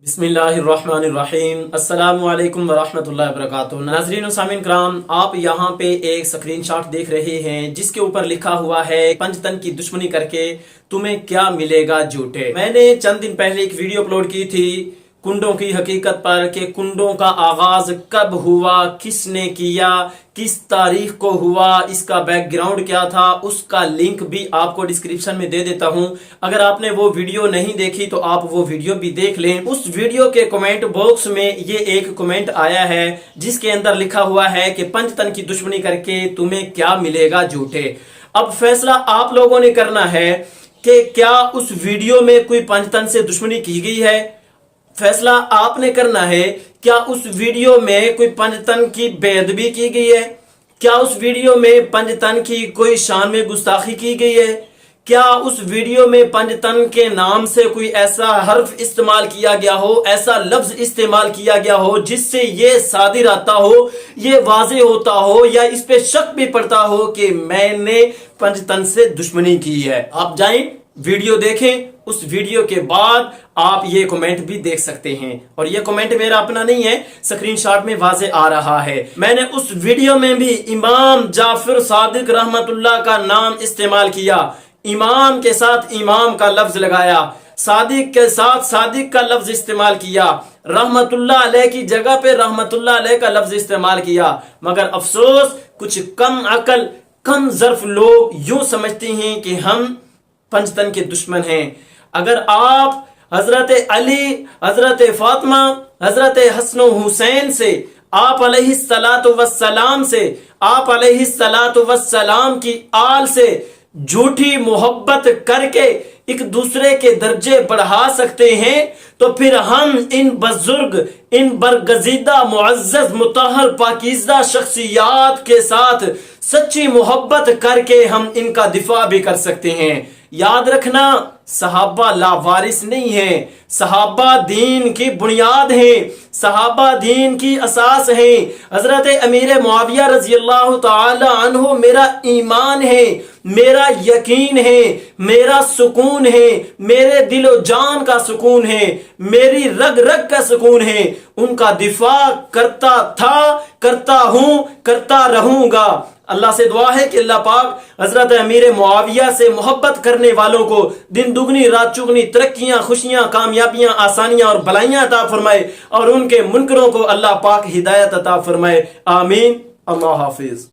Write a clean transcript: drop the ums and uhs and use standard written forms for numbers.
بسم اللہ الرحمن الرحیم۔ السلام علیکم ورحمۃ اللہ وبرکاتہ۔ ناظرین و سامعین کرام، آپ یہاں پہ ایک سکرین شاٹ دیکھ رہے ہیں جس کے اوپر لکھا ہوا ہے پنجتن کی دشمنی کر کے تمہیں کیا ملے گا جھوٹے۔ میں نے چند دن پہلے ایک ویڈیو اپلوڈ کی تھی کنڈوں کی حقیقت پر کہ کنڈوں کا آغاز کب ہوا، کس نے کیا، کس تاریخ کو ہوا، اس کا بیک گراؤنڈ کیا تھا، اس کا لنک بھی آپ کو ڈسکرپشن میں دے دیتا ہوں۔ اگر آپ نے وہ ویڈیو نہیں دیکھی تو آپ وہ ویڈیو بھی دیکھ لیں۔ اس ویڈیو کے کمنٹ باکس میں یہ ایک کمنٹ آیا ہے جس کے اندر لکھا ہوا ہے کہ پنجتن کی دشمنی کر کے تمہیں کیا ملے گا جھوٹے۔ اب فیصلہ آپ لوگوں نے کرنا ہے کہ کیا اس ویڈیو میں کوئی پنجتن سے دشمنی کی گئی ہے۔ فیصلہ آپ نے کرنا ہے کیا اس ویڈیو میں کوئی پنجتن کی بے ادبی کی گئی ہے، کیا اس ویڈیو میں پنجتن کی کوئی شان میں گستاخی کی گئی ہے، کیا اس ویڈیو میں پنجتن کے نام سے کوئی ایسا حرف استعمال کیا گیا ہو، ایسا لفظ استعمال کیا گیا ہو جس سے یہ صادر آتا ہو، یہ واضح ہوتا ہو یا اس پہ شک بھی پڑتا ہو کہ میں نے پنجتن سے دشمنی کی ہے۔ آپ جائیں ویڈیو دیکھیں، اس ویڈیو کے بعد آپ یہ کمنٹ بھی دیکھ سکتے ہیں، اور یہ کمنٹ میرا اپنا نہیں ہے، سکرین شاٹ میں واضح آ رہا ہے۔ میں نے اس ویڈیو میں بھی امام جعفر صادق رحمت اللہ کا نام استعمال کیا، امام کے ساتھ امام کا لفظ لگایا، صادق کے ساتھ صادق کا لفظ استعمال کیا، رحمت اللہ علیہ کی جگہ پہ رحمت اللہ علیہ کا لفظ استعمال کیا، مگر افسوس کچھ کم عقل کم ظرف لوگ یوں سمجھتے ہیں کہ ہم پنجتن کے دشمن ہیں۔ اگر آپ حضرت علی، حضرت فاطمہ، حضرت حسن و حسین سے، آپ علیہ السلام سے، آپ علیہ السلام کی آل سے جھوٹی محبت کر کے ایک دوسرے کے درجے بڑھا سکتے ہیں تو پھر ہم ان بزرگ، ان برگزیدہ معزز مطہر پاکیزہ شخصیات کے ساتھ سچی محبت کر کے ہم ان کا دفاع بھی کر سکتے ہیں۔ یاد رکھنا، صحابہ لاوارث نہیں ہیں، صحابہ دین کی بنیاد ہیں، صحابہ دین کی اساس ہیں۔ حضرت امیر معاویہ رضی اللہ تعالی عنہ میرا ایمان ہے، میرا یقین ہے، میرا سکون ہے، میرے دل و جان کا سکون ہے، میری رگ رگ کا سکون ہے۔ ان کا دفاع کرتا تھا، کرتا ہوں، کرتا رہوں گا۔ اللہ سے دعا ہے کہ اللہ پاک حضرت امیر معاویہ سے محبت کرنے والوں کو دن دگنی رات چگنی ترقیاں، خوشیاں، کامیابیاں، آسانیاں اور بلائیاں عطا فرمائے، اور ان کے منکروں کو اللہ پاک ہدایت عطا فرمائے۔ آمین۔ اللہ حافظ۔